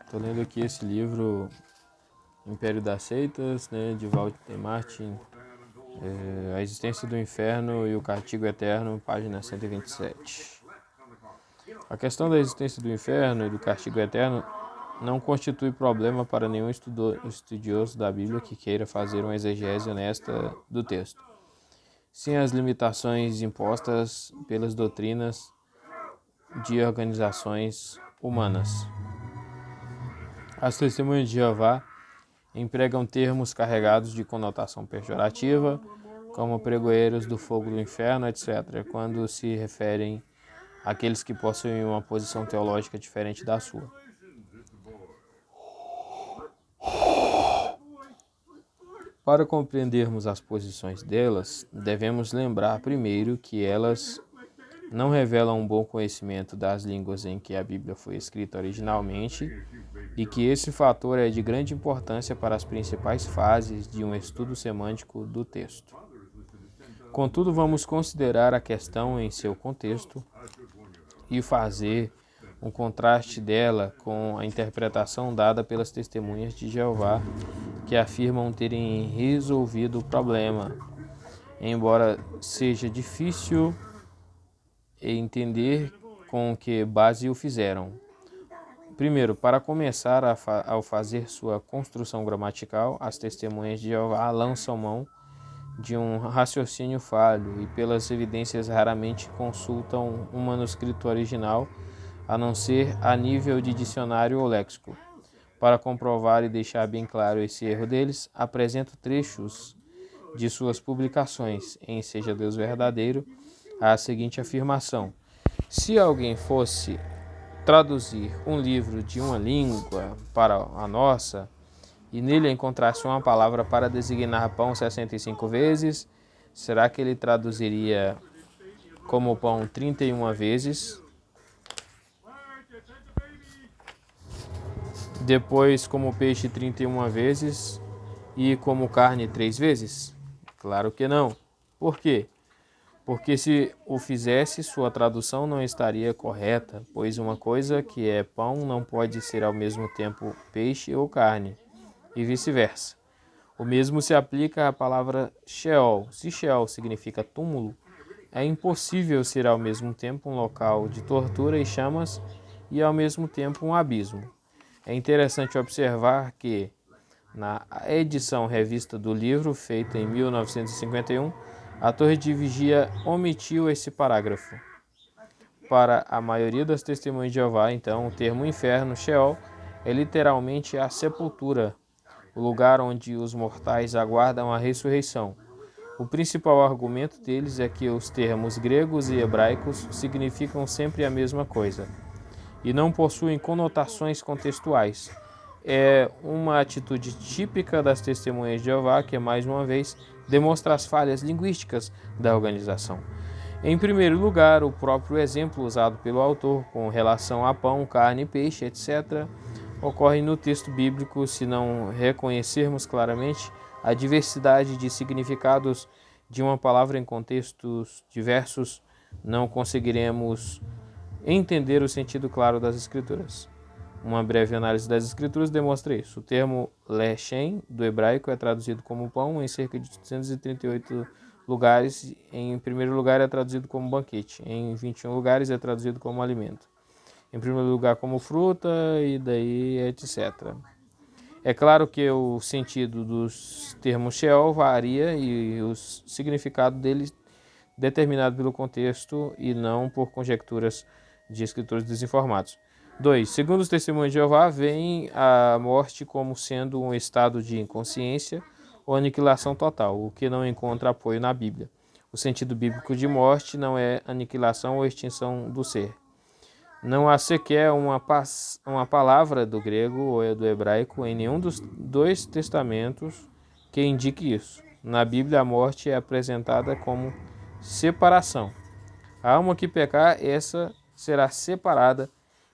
Estou lendo aqui esse livro, Império das Seitas, né, de Walter Martin, A Existência do Inferno e o Castigo Eterno, página 127. A questão da existência do inferno e do castigo eterno não constitui problema para nenhum estudioso da Bíblia que queira fazer uma exegese honesta do texto. Sim, as limitações impostas pelas doutrinas de organizações humanas. As testemunhas de Jeová empregam termos carregados de conotação pejorativa, como pregoeiros do fogo do inferno, etc., quando se referem àqueles que possuem uma posição teológica diferente da sua. Para compreendermos as posições delas, devemos lembrar primeiro que elas não revelam um bom conhecimento das línguas em que a Bíblia foi escrita originalmente e que esse fator é de grande importância para as principais fases de um estudo semântico do texto. Contudo, vamos considerar a questão em seu contexto e fazer um contraste dela com a interpretação dada pelas testemunhas de Jeová, que afirmam terem resolvido o problema, embora seja difícil entender com que base o fizeram. Primeiro, para começar, ao fazer sua construção gramatical, as testemunhas de Jeová lançam mão de um raciocínio falho e, pelas evidências, raramente consultam um manuscrito original, a não ser a nível de dicionário ou léxico. Para comprovar e deixar bem claro esse erro deles, apresento trechos de suas publicações em Seja Deus Verdadeiro, a seguinte afirmação: se alguém fosse traduzir um livro de uma língua para a nossa, e nele encontrasse uma palavra para designar pão 65 vezes, será que ele traduziria como pão 31 vezes? Depois como peixe 31 vezes e como carne 3 vezes? Claro que não. Por quê? Porque se o fizesse, sua tradução não estaria correta, pois uma coisa que é pão não pode ser ao mesmo tempo peixe ou carne, e vice-versa. O mesmo se aplica à palavra Sheol. Se Sheol significa túmulo, é impossível ser ao mesmo tempo um local de tortura e chamas e ao mesmo tempo um abismo. É interessante observar que, na edição revista do livro, feita em 1951, a Torre de Vigia omitiu esse parágrafo. Para a maioria das testemunhas de Jeová, então, o termo inferno, Sheol, é literalmente a sepultura, o lugar onde os mortais aguardam a ressurreição. O principal argumento deles é que os termos gregos e hebraicos significam sempre a mesma coisa e não possuem conotações contextuais. É uma atitude típica das testemunhas de Jeová que, mais uma vez, demonstra as falhas linguísticas da organização. Em primeiro lugar, o próprio exemplo usado pelo autor com relação a pão, carne, peixe, etc., ocorre no texto bíblico se não reconhecermos claramente a diversidade de significados de uma palavra em contextos diversos, não conseguiremos entender o sentido claro das Escrituras. Uma breve análise das Escrituras demonstra isso. O termo lechem, do hebraico, é traduzido como pão em cerca de 238 lugares. Em primeiro lugar é traduzido como banquete. Em 21 lugares é traduzido como alimento. Em primeiro lugar como fruta e daí etc. É claro que o sentido dos termos Sheol varia e o significado deles determinado pelo contexto e não por conjecturas de escritores desinformados. 2. Segundo os testemunhos de Jeová, veem a morte como sendo um estado de inconsciência ou aniquilação total, o que não encontra apoio na Bíblia. O sentido bíblico de morte não é aniquilação ou extinção do ser. Não há sequer uma palavra do grego ou do hebraico em nenhum dos dois testamentos que indique isso. Na Bíblia, a morte é apresentada como separação. A alma que pecar, essa será separada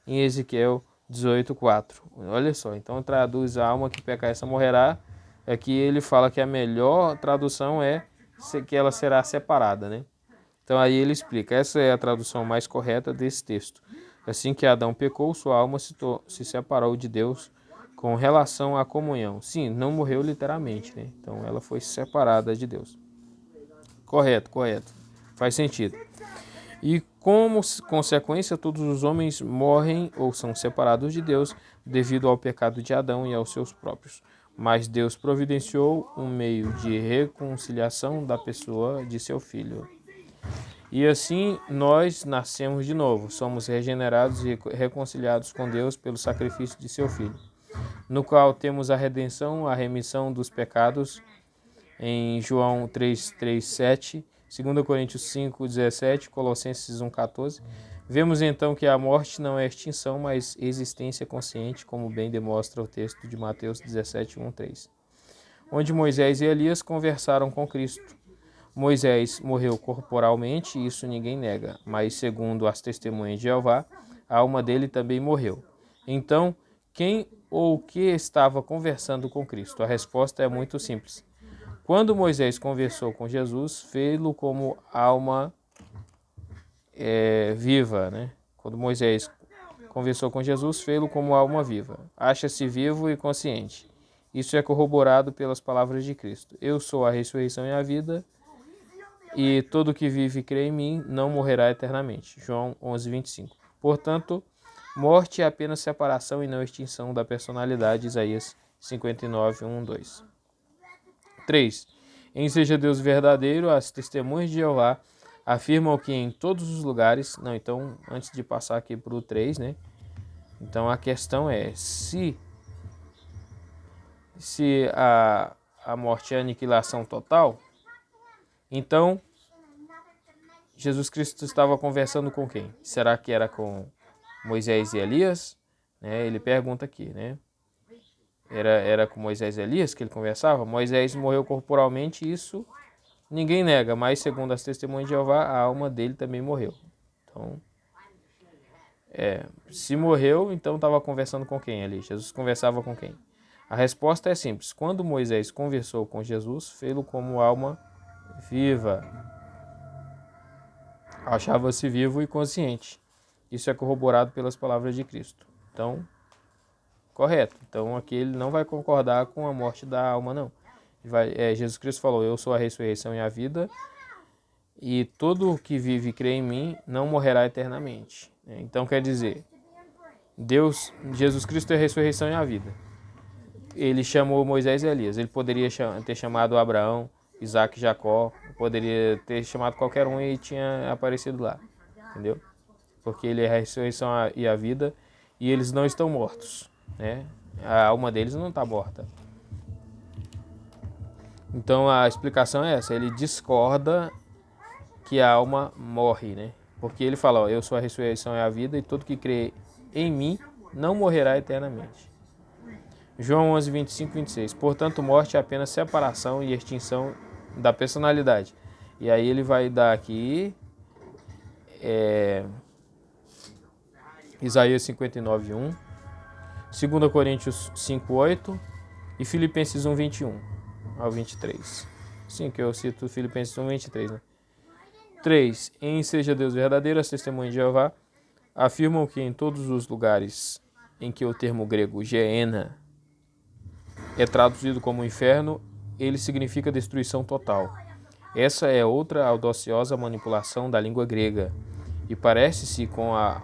em Ezequiel 18:4. Olha só, então traduz a alma que pecar, essa morrerá. Aqui ele fala que a melhor tradução é que ela será separada, né? Então aí ele explica, essa é a tradução mais correta desse texto. Assim que Adão pecou, sua alma se separou de Deus com relação à comunhão. Sim, não morreu literalmente, né? Então ela foi separada de Deus. Correto, correto. Faz sentido. E como consequência, todos os homens morrem ou são separados de Deus devido ao pecado de Adão e aos seus próprios. Mas Deus providenciou um meio de reconciliação da pessoa de seu filho. E assim nós nascemos de novo, somos regenerados e reconciliados com Deus pelo sacrifício de seu filho, no qual temos a redenção, a remissão dos pecados, em João 3:7, 2 Coríntios 5:17, Colossenses 1:14. Vemos então que a morte não é extinção, mas existência consciente, como bem demonstra o texto de Mateus 17:1-3, onde Moisés e Elias conversaram com Cristo. Moisés morreu corporalmente, isso ninguém nega, mas segundo as testemunhas de Jeová, a alma dele também morreu. Então, quem ou o que estava conversando com Cristo? A resposta é muito simples. Quando Moisés conversou com Jesus, fê-lo como alma viva, né? Quando Moisés conversou com Jesus, fê-lo como alma viva. Acha-se vivo e consciente. Isso é corroborado pelas palavras de Cristo. Eu sou a ressurreição e a vida, e todo que vive e crê em mim não morrerá eternamente. João 11:25. Portanto, morte é apenas separação e não extinção da personalidade. Isaías 59:1-2. 3. Em seja Deus verdadeiro, as testemunhas de Jeová afirmam que em todos os lugares... Não, então, antes de passar aqui para o 3, né? Então, a questão é, se a morte é a aniquilação total, então Jesus Cristo estava conversando com quem? Será que era com Moisés e Elias? Né? Ele pergunta aqui, né? Era com Moisés e Elias que ele conversava? Moisés morreu corporalmente, isso ninguém nega, mas segundo as testemunhas de Jeová, a alma dele também morreu. Então, se morreu, então estava conversando com quem ali? Jesus conversava com quem? A resposta é simples. Quando Moisés conversou com Jesus, fê-lo como alma viva. Achava-se vivo e consciente. Isso é corroborado pelas palavras de Cristo. Então, correto. Então, aqui ele não vai concordar com a morte da alma, não. Jesus Cristo falou, eu sou a ressurreição e a vida, e todo o que vive e crê em mim não morrerá eternamente. Então, quer dizer, Jesus Cristo é a ressurreição e a vida. Ele chamou Moisés e Elias. Ele poderia ter chamado Abraão, Isaac e Jacó, poderia ter chamado qualquer um e tinha aparecido lá. Entendeu? Porque ele é a ressurreição e a vida, e eles não estão mortos, né? A alma deles não está morta. Então a explicação é essa, ele discorda que a alma morre, né? Porque ele fala, ó, eu sou a ressurreição e a vida, e todo que crê em mim não morrerá eternamente. João 11:25-26. Portanto, morte é apenas separação e extinção da personalidade. E aí ele vai dar aqui Isaías 59:1, 2 Coríntios 5:8 e Filipenses 1:21-23. Sim, que eu cito Filipenses 1:23, né? 3. Em seja Deus verdadeiro, as testemunhas de Jeová afirmam que em todos os lugares em que o termo grego Gehenna é traduzido como inferno, ele significa destruição total. Essa é outra audaciosa manipulação da língua grega e parece com a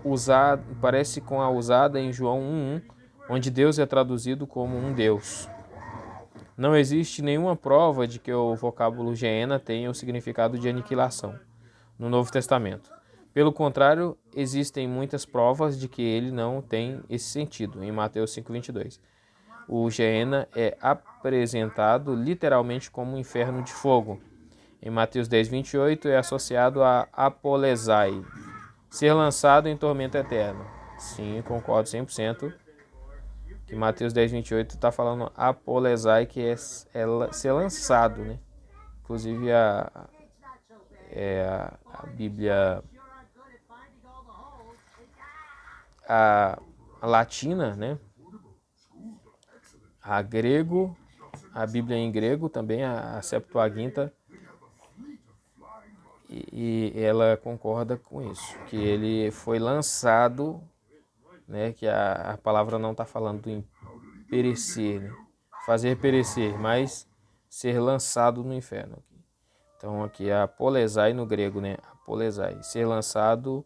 usada em João 1:1, onde Deus é traduzido como um Deus. Não existe nenhuma prova de que o vocábulo Gehenna tenha o significado de aniquilação no Novo Testamento. Pelo contrário, existem muitas provas de que ele não tem esse sentido. Em Mateus 5:22, o Gehenna é apresentado literalmente como um inferno de fogo. Em Mateus 10:28 é associado a apolesai, ser lançado em tormento eterno. Sim, concordo 100%. Que Mateus 10:28 está falando apolesai, que é ser lançado, né? Inclusive a Bíblia a latina, né? A grego, a Bíblia em grego também, a Septuaginta, e ela concorda com isso, que ele foi lançado, né, que a palavra não está falando em perecer, né, fazer perecer, mas ser lançado no inferno. Então aqui é apolesai no grego, né, apolesai, ser lançado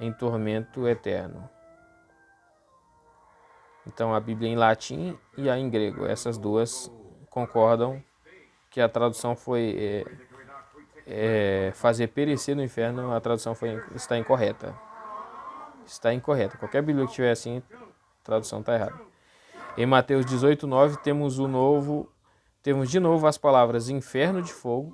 em tormento eterno. Então a Bíblia em latim e a em grego, essas duas concordam que a tradução foi fazer perecer no inferno, a tradução está incorreta. Está incorreta. Qualquer Bíblia que tiver assim, a tradução está errada. Em Mateus 18:9 temos de novo as palavras inferno de fogo,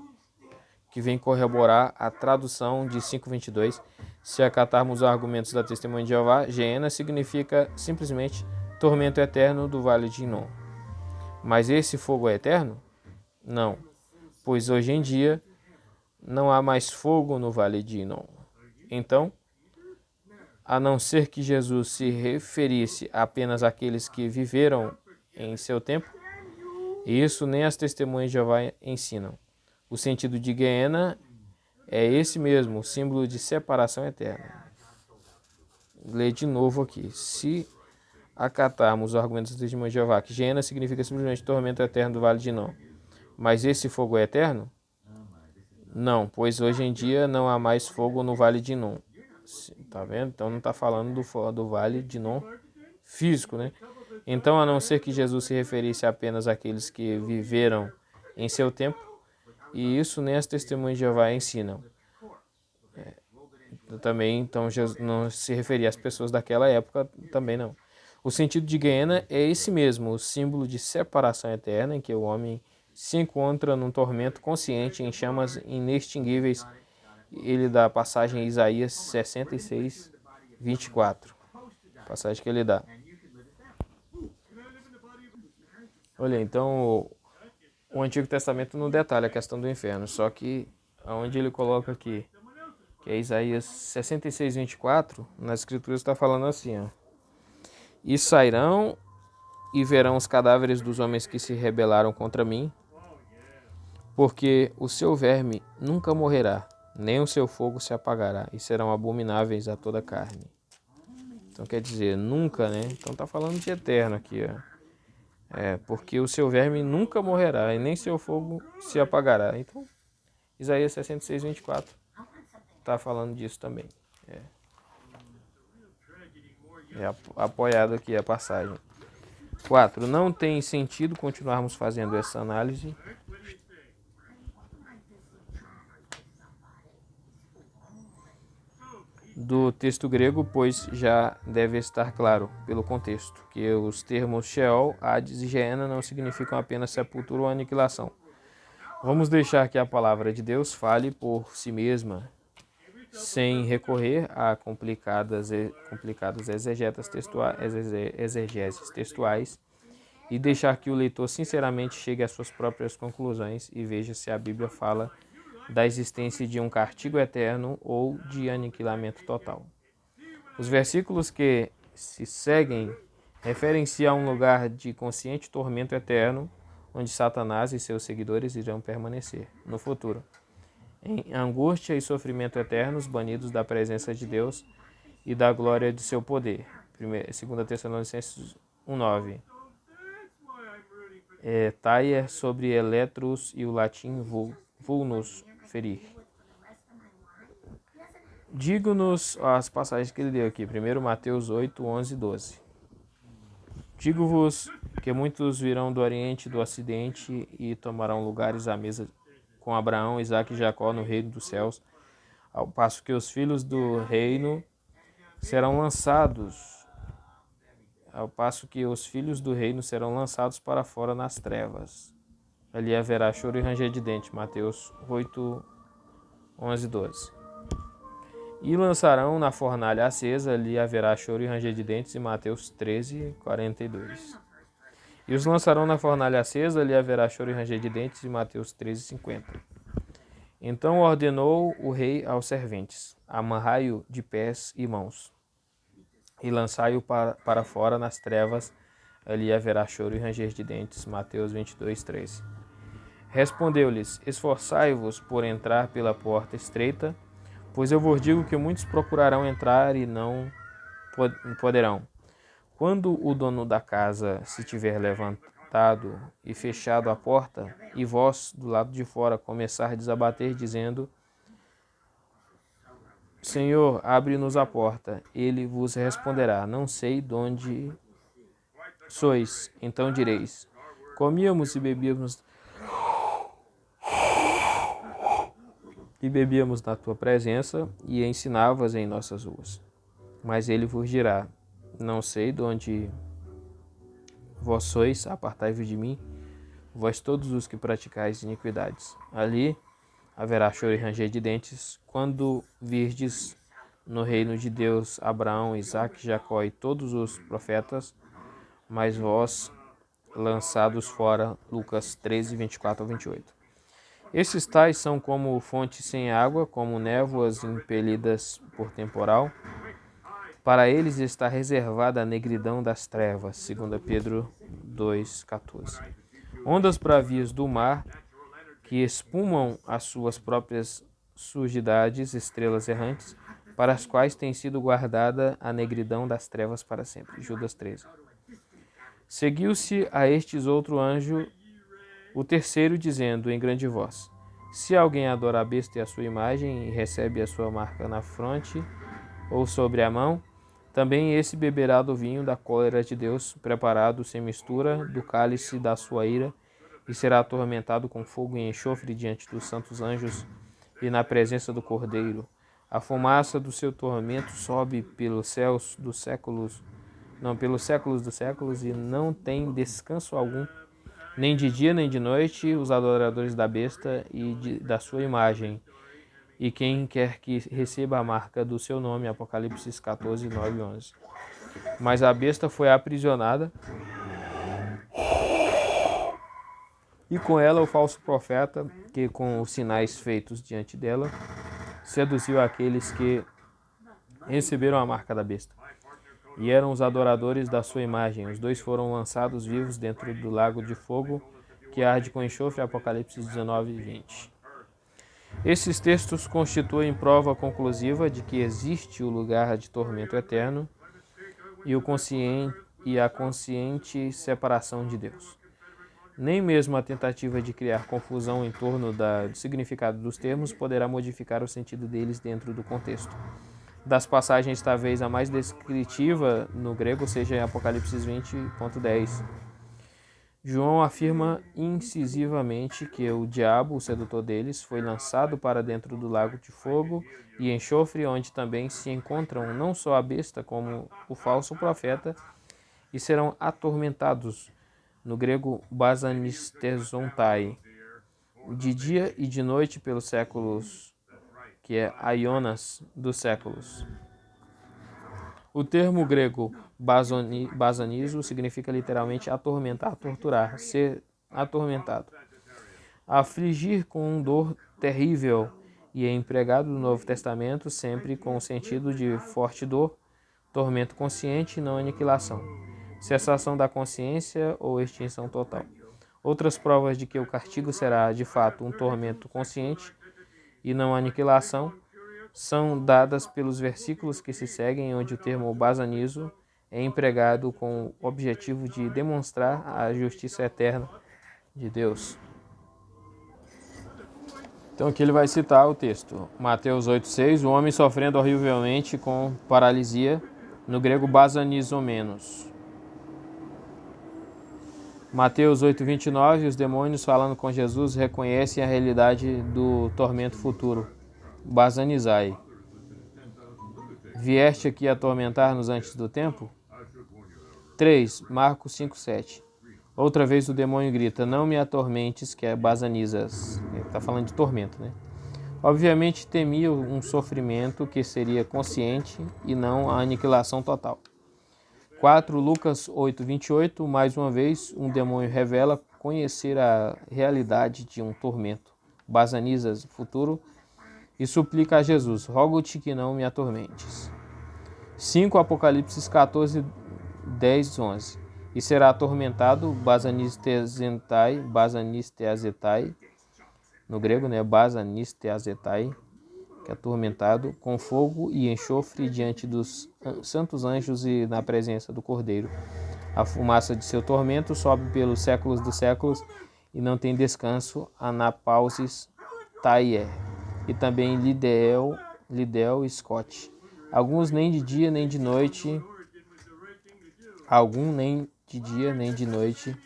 que vem corroborar a tradução de 5:22. Se acatarmos os argumentos da Testemunha de Jeová, Geena significa simplesmente tormento eterno do vale de Inom. Mas esse fogo é eterno? Não, pois hoje em dia não há mais fogo no vale de Inom. Então, a não ser que Jesus se referisse apenas àqueles que viveram em seu tempo, isso nem as Testemunhas de Jeová ensinam. O sentido de Geena é esse mesmo, o símbolo de separação eterna. Vou ler de novo aqui. Se acatarmos os argumentos do Testemunho de Jeová, que Geena significa simplesmente tormento eterno do vale de Inom, mas esse fogo é eterno? Não, pois hoje em dia não há mais fogo no vale de Inom. Tá vendo? Então não está falando do vale de Inom físico, né? Então, a não ser que Jesus se referisse apenas àqueles que viveram em seu tempo, e isso nem as Testemunhas de Jeová ensinam. Também, então, Jesus não se referia às pessoas daquela época, também não. O sentido de Geena é esse mesmo, o símbolo de separação eterna, em que o homem se encontra num tormento consciente em chamas inextinguíveis. Ele dá a passagem em Isaías 66:24. Passagem que ele dá. Olha, então o Antigo Testamento não detalha a questão do inferno, só que onde ele coloca aqui, que é Isaías 66:24, nas escrituras está falando assim, ó. E sairão e verão os cadáveres dos homens que se rebelaram contra mim, porque o seu verme nunca morrerá, nem o seu fogo se apagará, e serão abomináveis a toda carne. Então quer dizer, nunca, né? Então tá falando de eterno aqui, ó. Porque o seu verme nunca morrerá, e nem seu fogo se apagará. Então, Isaías 66:24 tá falando disso também. Apoiado aqui a passagem. 4. Não tem sentido continuarmos fazendo essa análise do texto grego, pois já deve estar claro pelo contexto que os termos Sheol, Hades e Geena não significam apenas sepultura ou aniquilação. Vamos deixar que a palavra de Deus fale por si mesma, sem recorrer a complicadas exegeses textuais, e deixar que o leitor sinceramente chegue às suas próprias conclusões e veja se a Bíblia fala da existência de um castigo eterno ou de aniquilamento total. Os versículos que se seguem referem-se a um lugar de consciente tormento eterno, onde Satanás e seus seguidores irão permanecer no futuro, em angústia e sofrimento eternos, banidos da presença de Deus e da glória de seu poder. 2 Tessalonicenses 1:9. Taia sobre eletros e o latim vulnus, ferir. Digo-nos as passagens que ele deu aqui. Primeiro Mateus 8:11-12. Digo-vos que muitos virão do Oriente e do Ocidente e tomarão lugares à mesa com Abraão, Isaque e Jacó no reino dos céus, ao passo que os filhos do reino serão lançados para fora nas trevas. Ali haverá choro e ranger de dente. Mateus 8:11-12. E lançarão na fornalha acesa, ali haverá choro e ranger de dentes. Mateus 13:42. E os lançarão na fornalha acesa, ali haverá choro e ranger de dentes. Mateus 13:50. Então ordenou o rei aos serventes: amarrai-o de pés e mãos, e lançai-o para fora nas trevas, Ali haverá choro e ranger de dentes. Mateus 22, 13. Respondeu-lhes: Esforçai-vos por entrar pela porta estreita, pois eu vos digo que muitos procurarão entrar e não poderão. Quando o dono da casa se tiver levantado e fechado a porta, e vós, do lado de fora, começardes a bater, dizendo: Senhor, abre-nos a porta. Ele vos responderá: Não sei de onde sois. Então direis: Comíamos e bebíamos na tua presença, e ensinavas em nossas ruas. Mas ele vos dirá: Não sei de onde vós sois, apartai-vos de mim, vós todos os que praticais iniquidades. Ali haverá choro e ranger de dentes, quando virdes no reino de Deus Abraão, Isaque, Jacó e todos os profetas, mas vós lançados fora. Lucas 13, 24 a 28. Esses tais são como fontes sem água, como névoas impelidas por temporal. Para eles está reservada a negridão das trevas, 2 Pedro 2,14. Ondas bravias do mar, que espumam as suas próprias sujidades, estrelas errantes, para as quais tem sido guardada a negridão das trevas para sempre. Judas 13. Seguiu-se a estes outro anjo, o terceiro, dizendo em grande voz: Se alguém adora a besta e a sua imagem, e recebe a sua marca na fronte ou sobre a mão, também esse beberá do vinho da cólera de Deus, preparado sem mistura, do cálice da sua ira, e será atormentado com fogo e enxofre diante dos santos anjos e na presença do Cordeiro. A fumaça do seu tormento sobe pelos céus dos séculos, pelos séculos dos séculos, e não tem descanso algum, nem de dia nem de noite, os adoradores da besta e da sua imagem, e quem quer que receba a marca do seu nome. Apocalipse 14, 9 e 11. Mas a besta foi aprisionada, e com ela o falso profeta, que com os sinais feitos diante dela, seduziu aqueles que receberam a marca da besta, e eram os adoradores da sua imagem. Os dois foram lançados vivos dentro do lago de fogo, que arde com enxofre. Apocalipse 19 e 20. Esses textos constituem prova conclusiva de que existe o lugar de tormento eterno e a consciente separação de Deus. Nem mesmo a tentativa de criar confusão em torno do significado dos termos poderá modificar o sentido deles dentro do contexto. Das passagens, talvez a mais descritiva no grego seja em Apocalipse 20.10. João afirma incisivamente que o diabo, o sedutor deles, foi lançado para dentro do lago de fogo e enxofre, onde também se encontram não só a besta, como o falso profeta, e serão atormentados, no grego basanistezontai, de dia e de noite pelos séculos, que é aionas dos séculos. O termo grego basanizo significa literalmente atormentar, torturar, ser atormentado. Afligir com dor terrível, e é empregado no Novo Testamento sempre com o sentido de forte dor, tormento consciente e não aniquilação, cessação da consciência ou extinção total. Outras provas de que o castigo será de fato um tormento consciente e não aniquilação são dadas pelos versículos que se seguem, onde o termo basanizo é empregado com o objetivo de demonstrar a justiça eterna de Deus. Então aqui ele vai citar o texto. Mateus 8,6, o homem sofrendo horrivelmente com paralisia, no grego basanizomenos. Mateus 8,29, os demônios falando com Jesus reconhecem a realidade do tormento futuro. Basanizai. Vieste aqui atormentar-nos antes do tempo? 3. Marcos 5,7. Outra vez o demônio grita: Não me atormentes, que é basanizas. Ele está falando de tormento, né? Obviamente temia um sofrimento que seria consciente e não a aniquilação total. 4. Lucas 8,28. Mais uma vez, um demônio revela conhecer a realidade de um tormento, basanizas, futuro, e suplica a Jesus: Rogo-te que não me atormentes. 5. Apocalipse 14, 10, 11. e será atormentado, basanisteazetai, no grego, né, basanisteazetai, que é atormentado, com fogo e enxofre diante dos santos anjos e na presença do Cordeiro. A fumaça de seu tormento sobe pelos séculos dos séculos e não tem descanso. Anapausis Taier e também Lidel Scott. Alguns nem de dia nem de noite, nem de noite.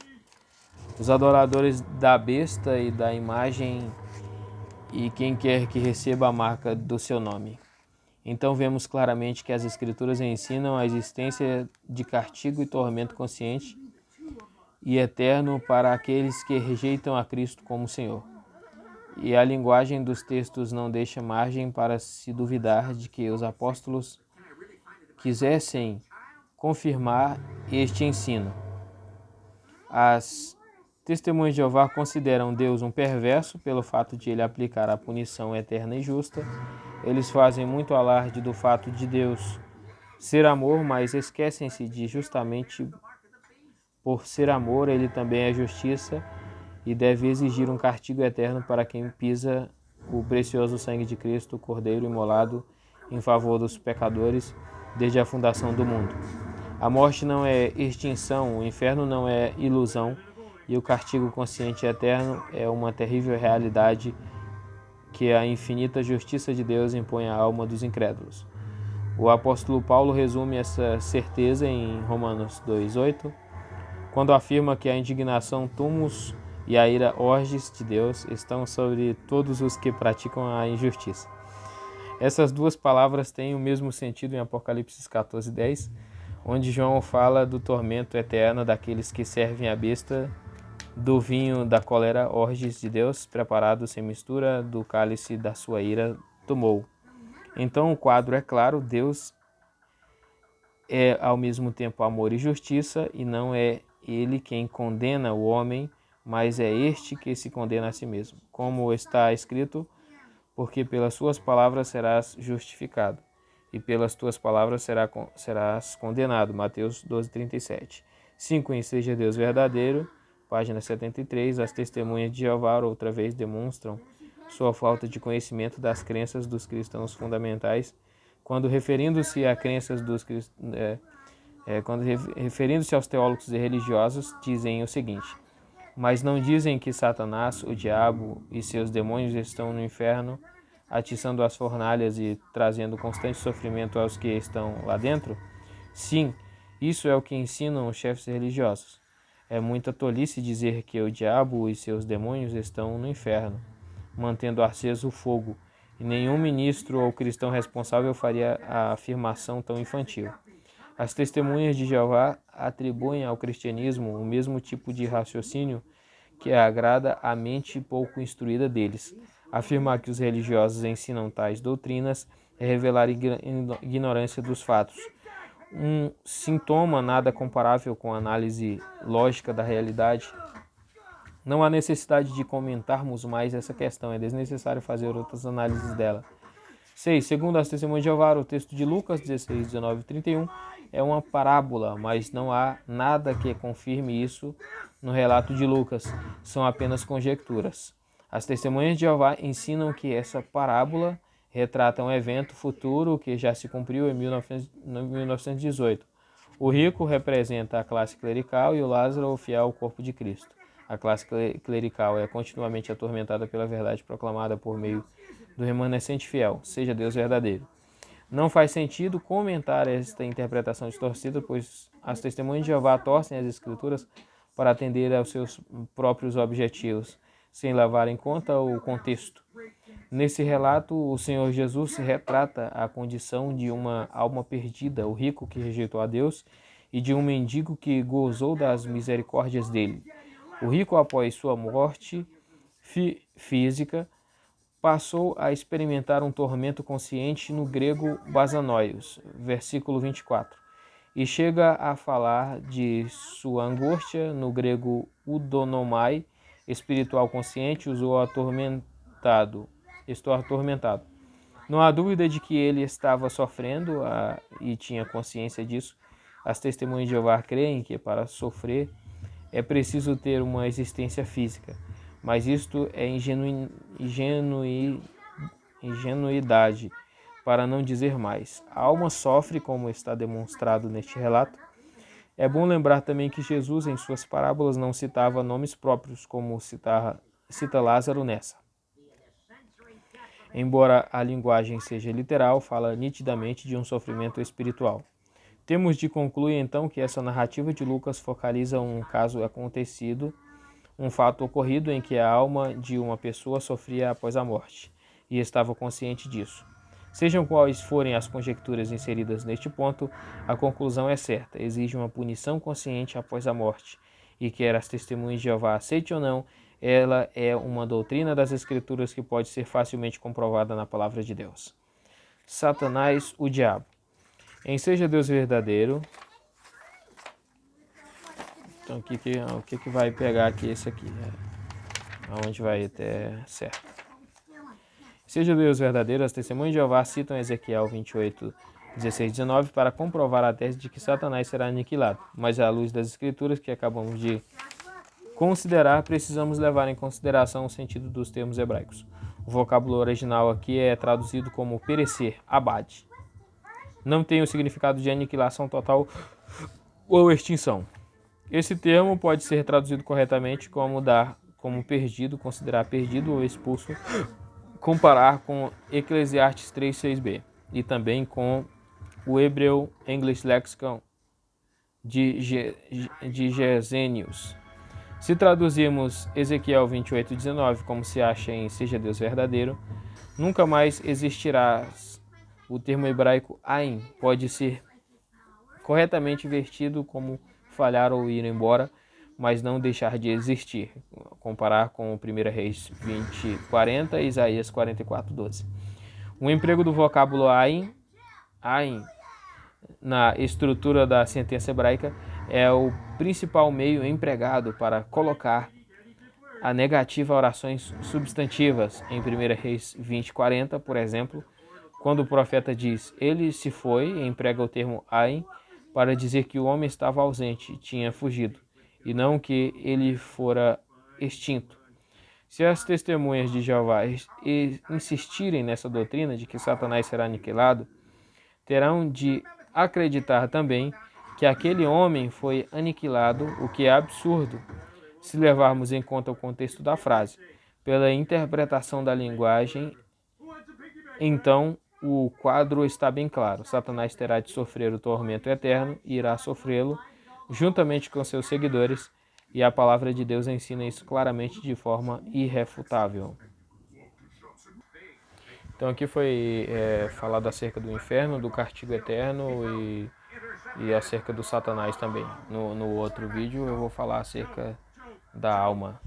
Os adoradores da besta e da imagem e quem quer que receba a marca do seu nome. Então vemos claramente que as Escrituras ensinam a existência de castigo e tormento consciente e eterno para aqueles que rejeitam a Cristo como Senhor. E a linguagem dos textos não deixa margem para se duvidar de que os apóstolos quisessem confirmar este ensino. As Testemunhas de Jeová consideram Deus um perverso pelo fato de ele aplicar a punição eterna e justa. Eles fazem muito alarde do fato de Deus ser amor, mas esquecem-se de justamente por ser amor, ele também é justiça e deve exigir um castigo eterno para quem pisa o precioso sangue de Cristo, o Cordeiro imolado em favor dos pecadores desde a fundação do mundo. A morte não é extinção, o inferno não é ilusão, e o castigo consciente eterno é uma terrível realidade que a infinita justiça de Deus impõe à alma dos incrédulos. O apóstolo Paulo resume essa certeza em Romanos 2,8, quando afirma que a indignação, tumultos e a ira orges de Deus estão sobre todos os que praticam a injustiça. Essas duas palavras têm o mesmo sentido em Apocalipse 14:10, onde João fala do tormento eterno daqueles que servem a besta, do vinho da cólera orges de Deus, preparado sem mistura, do cálice da sua ira tomou. Então o quadro é claro, Deus é ao mesmo tempo amor e justiça, e não é ele quem condena o homem, mas é este que se condena a si mesmo. Como está escrito, porque pelas suas palavras serás justificado, e pelas tuas palavras serás condenado. Mateus 12:37. 5. Em Seja Deus Verdadeiro, página 73, as testemunhas de Jeová outra vez demonstram sua falta de conhecimento das crenças dos cristãos fundamentais, quando referindo-se a crenças dos referindo-se aos teólogos e religiosos, dizem o seguinte: mas não dizem que Satanás, o diabo e seus demônios estão no inferno, atiçando as fornalhas e trazendo constante sofrimento aos que estão lá dentro? Sim, isso é o que ensinam os chefes religiosos. É muita tolice dizer que o diabo e seus demônios estão no inferno, mantendo aceso o fogo, e nenhum ministro ou cristão responsável faria a afirmação tão infantil. As testemunhas de Jeová atribuem ao cristianismo o mesmo tipo de raciocínio que agrada à mente pouco instruída deles. Afirmar que os religiosos ensinam tais doutrinas é revelar ignorância dos fatos. Um sintoma nada comparável com a análise lógica da realidade. Não há necessidade de comentarmos mais essa questão, é desnecessário fazer outras análises dela. 6. Segundo as testemunhas de Jeová, o texto de Lucas 16, 19 e 31 é uma parábola, mas não há nada que confirme isso no relato de Lucas. São apenas conjecturas. As testemunhas de Jeová ensinam que essa parábola retrata um evento futuro que já se cumpriu em 1918. O rico representa a classe clerical e o Lázaro o fiel ao corpo de Cristo. A classe clerical é continuamente atormentada pela verdade proclamada por meio do remanescente fiel, seja Deus verdadeiro. Não faz sentido comentar esta interpretação distorcida, pois as testemunhas de Jeová torcem as Escrituras para atender aos seus próprios objetivos, sem levar em conta o contexto. Nesse relato, o Senhor Jesus retrata a condição de uma alma perdida, o rico que rejeitou a Deus, e de um mendigo que gozou das misericórdias dele. O rico, após sua morte física, passou a experimentar um tormento consciente no grego basanoios, versículo 24, e chega a falar de sua angústia no grego udonomai, espiritual consciente, usou atormentado, estou atormentado. Não há dúvida de que ele estava sofrendo e tinha consciência disso. As testemunhas de Jeová creem que para sofrer é preciso ter uma existência física, mas isto é ingenuidade, para não dizer mais. A alma sofre, como está demonstrado neste relato. É bom lembrar também que Jesus, em suas parábolas, não citava nomes próprios, como cita Lázaro nessa. Embora a linguagem seja literal, fala nitidamente de um sofrimento espiritual. Temos de concluir então que essa narrativa de Lucas focaliza um caso acontecido, um fato ocorrido em que a alma de uma pessoa sofria após a morte, e estava consciente disso. Sejam quais forem as conjecturas inseridas neste ponto, a conclusão é certa: exige uma punição consciente após a morte, e quer as testemunhas de Jeová aceitem ou não, ela é uma doutrina das Escrituras que pode ser facilmente comprovada na palavra de Deus. Satanás, o diabo. Em Seja Deus Verdadeiro. Então, o que vai pegar aqui esse aqui? Aonde vai até certo. Seja Deus verdadeiro, as testemunhas de Jeová citam Ezequiel 28, 16 e 19 para comprovar a tese de que Satanás será aniquilado. Mas à luz das Escrituras que acabamos de considerar, precisamos levar em consideração o sentido dos termos hebraicos. O vocábulo original aqui é traduzido como perecer, abade. Não tem o significado de aniquilação total ou extinção. Esse termo pode ser traduzido corretamente como dar como perdido, considerar perdido ou expulso, comparar com Eclesiastes 3:6b e também com o Hebrew English Lexicon de Gesenius. Se traduzirmos Ezequiel 28:19 como se acha em Seja Deus Verdadeiro, nunca mais existirá. O termo hebraico Ain pode ser corretamente vertido como falhar ou ir embora, mas não deixar de existir. Comparar com 1 Reis 20:40 e Isaías 44:12. O emprego do vocábulo Ain na estrutura da sentença hebraica é o principal meio empregado para colocar a negativa a orações substantivas. Em 1 Reis 20:40, por exemplo, quando o profeta diz ele se foi, emprega o termo Ain para dizer que o homem estava ausente, tinha fugido, e não que ele fora extinto. Se as testemunhas de Jeová insistirem nessa doutrina de que Satanás será aniquilado, terão de acreditar também que aquele homem foi aniquilado, o que é absurdo se levarmos em conta o contexto da frase. Pela interpretação da linguagem, então, o quadro está bem claro. Satanás terá de sofrer o tormento eterno e irá sofrê-lo juntamente com seus seguidores, e a palavra de Deus ensina isso claramente de forma irrefutável. Então aqui foi falado acerca do inferno, do castigo eterno e acerca do Satanás também. No outro vídeo eu vou falar acerca da alma.